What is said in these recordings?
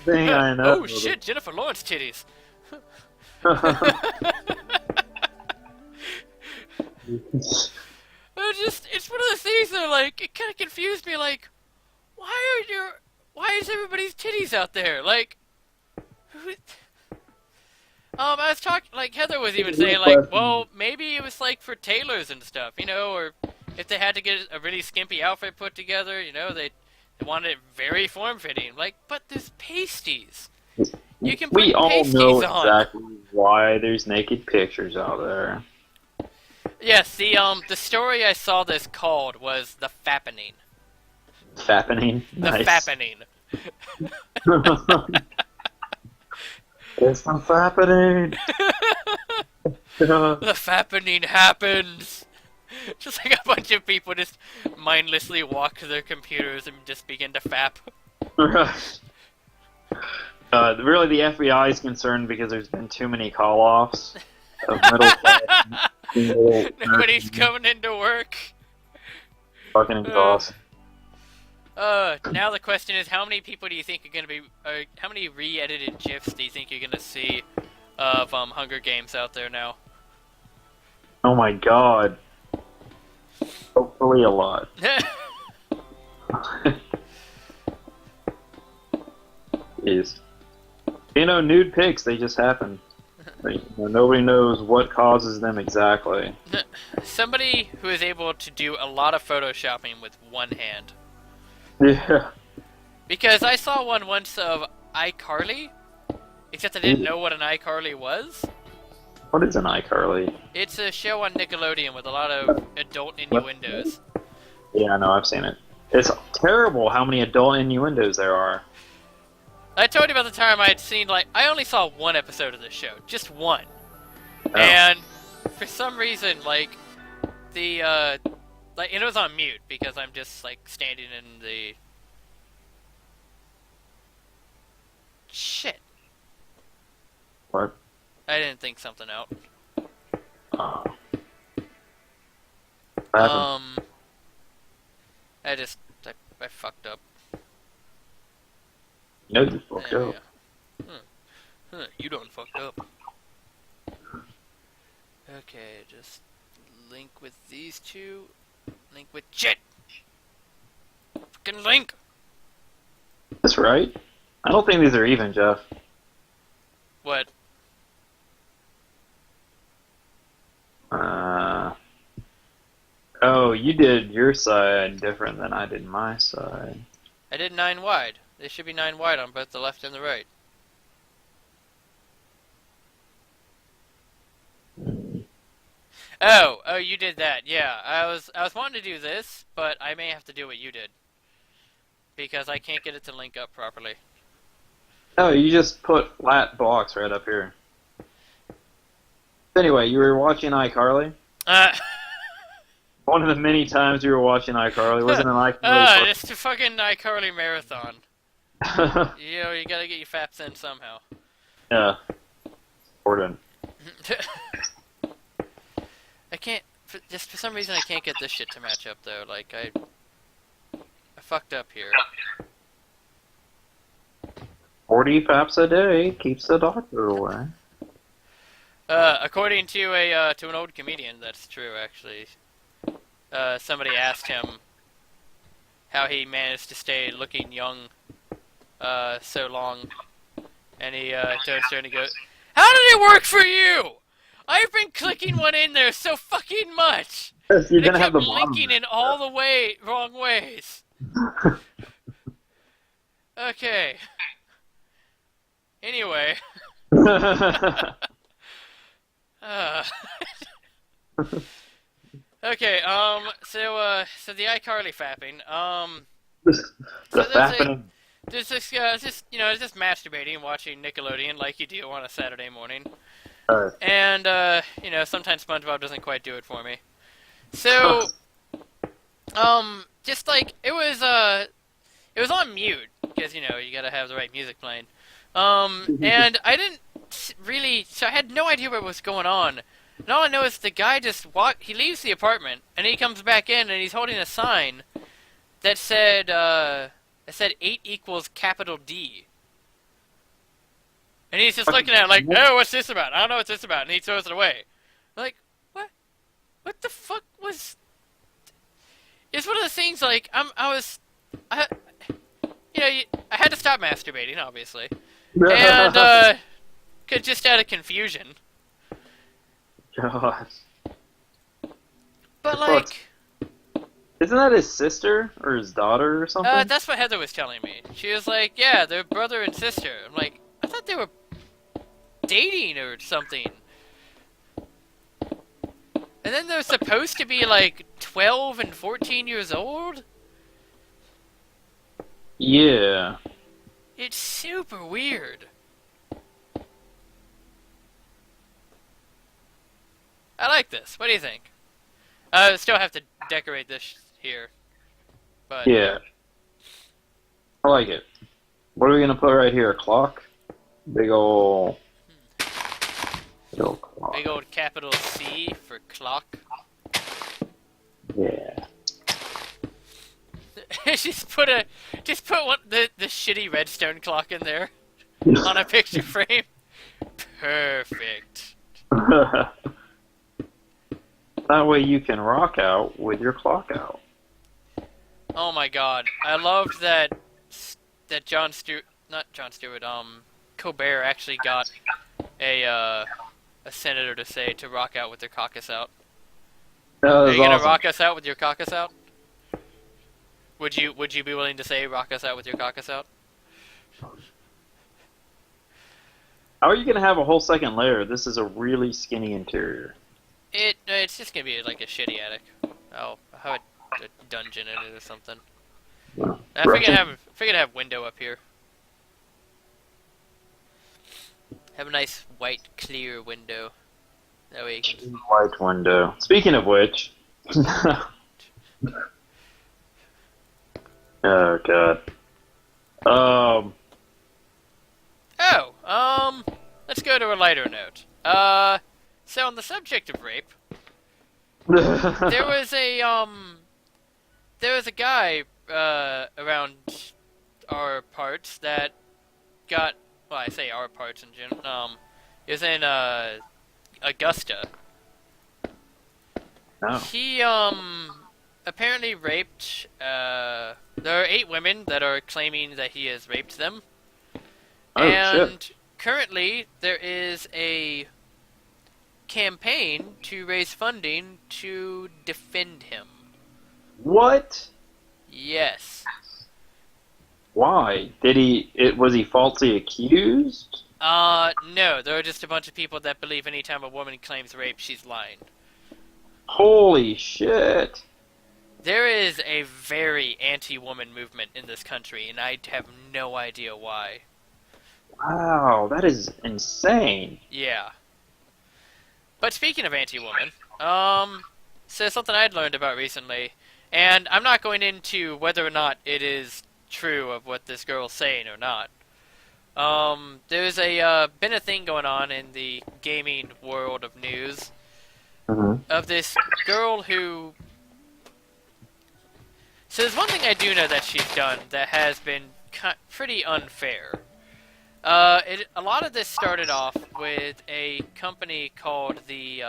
Thing I know. Oh shit, Jennifer Lawrence titties. It's one of those things that, like, it kind of confused me, like, why is everybody's titties out there? Like, who, I was talking, like, Heather was even saying, like, well, maybe it was, like, for tailors and stuff, you know, or if they had to get a really skimpy outfit put together, you know, they wanted it very form-fitting. Like, but there's pasties. You can put We all pasties know on. exactly why there's naked pictures out there. Yes, the story I saw this called was the fappening. Fappening? The Nice. fappening. It's not fappening! The fappening happens. Just like a bunch of people just mindlessly walk to their computers and just begin to fap. Really, the FBI is concerned because there's been too many call-offs of middle class. Nobody's coming into work. Fucking exhausting. Now the question is, how many people do you think are going to be, how many re-edited GIFs do you think you're going to see of Hunger Games out there now? Oh my god. Hopefully a lot. Jeez. You know, nude pics, they just happen. Nobody knows what causes them exactly. Somebody who is able to do a lot of photoshopping with one hand. Yeah. Because I saw one once of iCarly, except I didn't know what an iCarly was. What is an iCarly? It's a show on Nickelodeon with a lot of adult innuendos. Yeah, I know, I've seen it. It's terrible how many adult innuendos there are. I told you about the time I had seen, like, I only saw one episode of this show. Just one. Oh. And for some reason, like, and it was on mute because I'm just, like, standing in the... Shit. What? I didn't think something out. Oh. What happened? I fucked up. No, you fucked up. You done fucked up. Okay, just link with these two. Link with shit. Fucking link. That's right. I don't think these are even, Jeff. What? Oh, you did your side different than I did my side. I did 9 wide. They should be 9 wide on both the left and the right. Oh, you did that. Yeah, I was wanting to do this, but I may have to do what you did because I can't get it to link up properly. Oh, you just put flat blocks right up here. Anyway, you were watching iCarly? One of the many times you were watching iCarly. Wasn't an iCarly? It's a fucking iCarly marathon. You know, you gotta get your faps in somehow. Yeah. Important. I can't, for some reason I can't get this shit to match up though, like I fucked up here. 40 faps a day keeps the doctor away. According to an old comedian, that's true actually. Somebody asked him how he managed to stay looking young so long, and he turns to her and he goes, "How did it work for you? I've been clicking one in there so fucking much. Yes, you're and gonna it have kept the linking in all the wrong ways." Okay. Anyway. Okay, so the iCarly fapping, there's just masturbating and watching Nickelodeon like you do on a Saturday morning. And, sometimes SpongeBob doesn't quite do it for me. So, just like, it was on mute, because, you gotta have the right music playing. And I didn't really, so I had no idea what was going on. And all I know is the guy he leaves the apartment, and he comes back in, and he's holding a sign that said 8 equals capital D. And he's just looking at it like, oh, what's this about? I don't know what's this about. And he throws it away. Like, what? What the fuck was... It's one of the things, like, I I had to stop masturbating, obviously. And, just out of confusion. God. But, like... Isn't that his sister or his daughter or something? That's what Heather was telling me. She was like, yeah, they're brother and sister. I'm like, I thought they were dating or something. And then they're supposed to be like 12 and 14 years old? Yeah. It's super weird. I like this. What do you think? I still have to decorate this here. But Yeah. I like it. What are we gonna put right here? A clock? Big ol' clock. Big old capital C for clock. Yeah. just put the shitty redstone clock in there on a picture frame. Perfect. That way you can rock out with your clock out. Oh my god, I loved that Colbert actually got a senator to say to rock out with their caucus out. Are you gonna awesome. rock us out with your caucus out? Would you be willing to say rock us out with your caucus out? How are you gonna have a whole second layer? This is a really skinny interior. It's just gonna be like a shitty attic. I'll have a dungeon in it or something. I figured to have window up here. Have a nice white clear window. That way you can... White window. Speaking of which. Oh god. Let's go to a lighter note. So on the subject of rape, there was a guy around our parts that got, well, I say our parts in general. He was in Augusta. Oh. He apparently raped. There are 8 women that are claiming that he has raped them. Oh, and shit. currently there is a campaign to raise funding to defend him. What? Yes. Why? Was he falsely accused? No, there are just a bunch of people that believe anytime a woman claims rape, she's lying. Holy shit. There is a very anti-woman movement in this country, and I have no idea why. Wow, that is insane. Yeah. But speaking of anti-woman, so something I'd learned about recently, and I'm not going into whether or not it is true of what this girl's saying or not. There's been a thing going on in the gaming world of news of this girl who... So there's one thing I do know that she's done that has been pretty unfair. A lot of this started off with a company called the,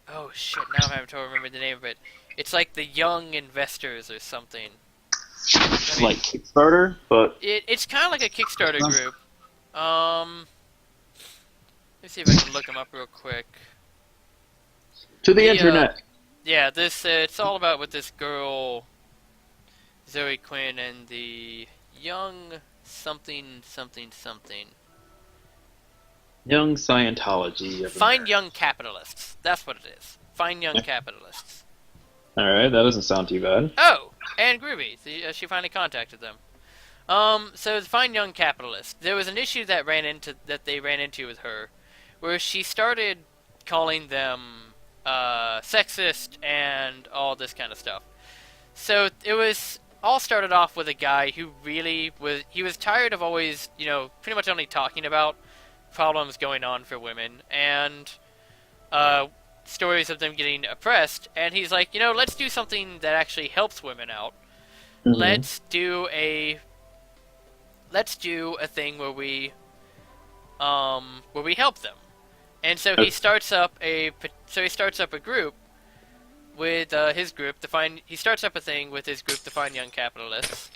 oh shit, now I'm having trouble remembering the name of it. It's like the Young Investors or something. I mean, Like Kickstarter, but... It's kind of like a Kickstarter group. Let's see if I can look them up real quick. To the internet. Yeah, it's all about with this girl, Zoe Quinn, and the Young something. Young Scientology. Find Young Capitalists. That's what it is. Find Young Capitalists. Alright, that doesn't sound too bad. Oh, and Groovy. She finally contacted them. So Find Young Capitalists. There was an issue that they ran into with her, where she started calling them sexist and all this kind of stuff. So it was all started off with a guy who really was tired of always, pretty much only talking about problems going on for women, and stories of them getting oppressed, and he's like, let's do something that actually helps women out. Mhm. Let's do a thing where we help them. And so he starts up a group with his group to find. He starts up a thing with his group to find young capitalists,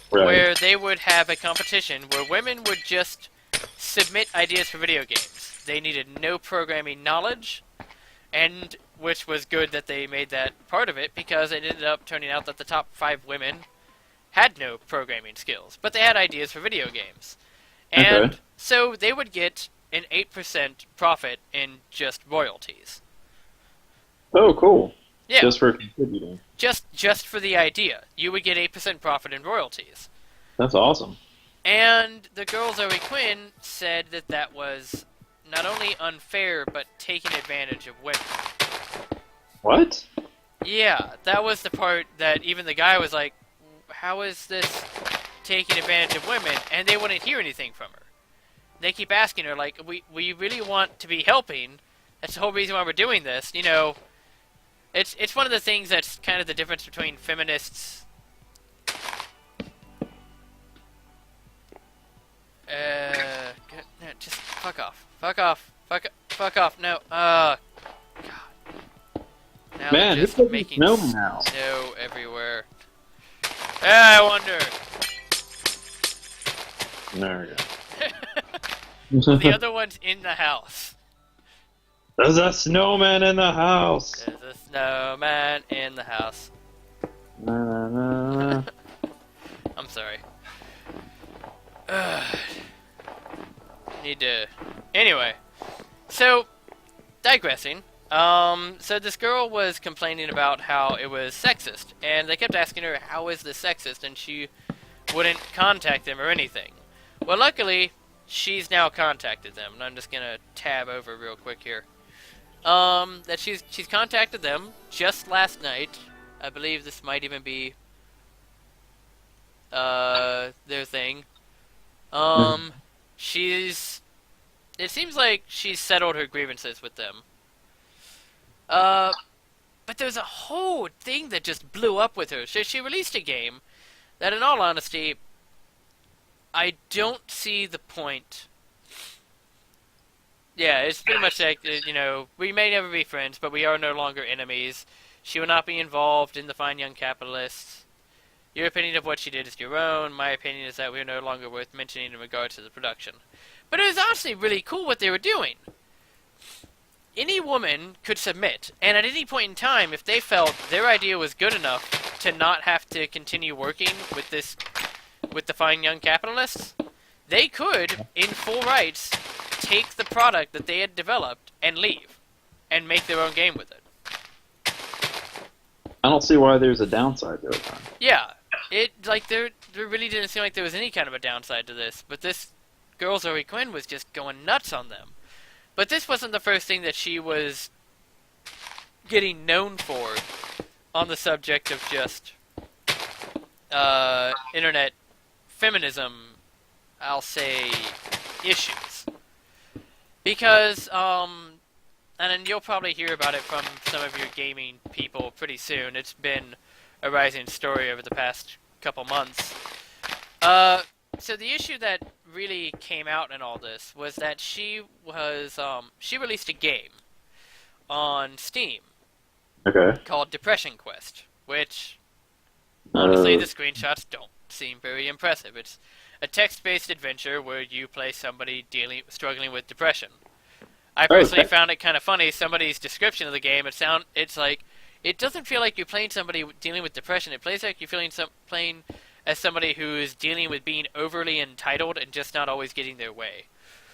Right. where they would have a competition where women would just submit ideas for video games. They needed no programming knowledge, and which was good that they made that part of it, because it ended up turning out that the top 5 women had no programming skills, but they had ideas for video games. And Okay. so they would get an 8% profit in just royalties. Oh, cool. Yeah, Just for contributing. just for the idea. You would get 8% profit in royalties. That's awesome. And the girl Zoe Quinn said that that was not only unfair, but taking advantage of women. What? Yeah, that was the part that even the guy was like, how is this taking advantage of women? And they wouldn't hear anything from her. They keep asking her, like, we really want to be helping. That's the whole reason why we're doing this. It's one of the things that's kind of the difference between feminists. Just fuck off. Fuck off. No. God. Now Man, they're just this is making snowman now. snow everywhere. I wonder. There we The go. other one's in the house. There's a snowman in the house. There's a snowman in the house. Na, na, na, na. I'm sorry. Need to... Anyway. So, digressing. So this girl was complaining about how it was sexist. And they kept asking her, how is this sexist? And she wouldn't contact them or anything. Well, luckily, she's now contacted them. And I'm just gonna tab over real quick here. That she's contacted them just last night. I believe this might even be their thing. It seems like she's settled her grievances with them. But there's a whole thing that just blew up with her. She released a game that, in all honesty, I don't see the point. Yeah, it's pretty much like, we may never be friends, but we are no longer enemies. She will not be involved in the Fine Young Capitalists. Your opinion of what she did is your own. My opinion is that we are no longer worth mentioning in regards to the production. But it was honestly really cool what they were doing. Any woman could submit, and at any point in time, if they felt their idea was good enough to not have to continue working with the Fine Young Capitalists, they could, in full rights, take the product that they had developed and leave, and make their own game with it. I don't see why there's a downside to it. Then. Yeah, there really didn't seem like there was any kind of a downside to this, but this girl Zoe Quinn was just going nuts on them. But this wasn't the first thing that she was getting known for on the subject of just internet feminism, I'll say, issues. Because, and then you'll probably hear about it from some of your gaming people pretty soon. It's been a rising story over the past couple months. So the issue that really came out in all this was that she released a game on Steam Okay. called Depression Quest, which, honestly, the screenshots don't seem very impressive. It's a text-based adventure where you play somebody struggling with depression. I personally found it kind of funny. Somebody's description of the game, it's like, it doesn't feel like you're playing somebody dealing with depression. It plays like you're playing as somebody who's dealing with being overly entitled and just not always getting their way.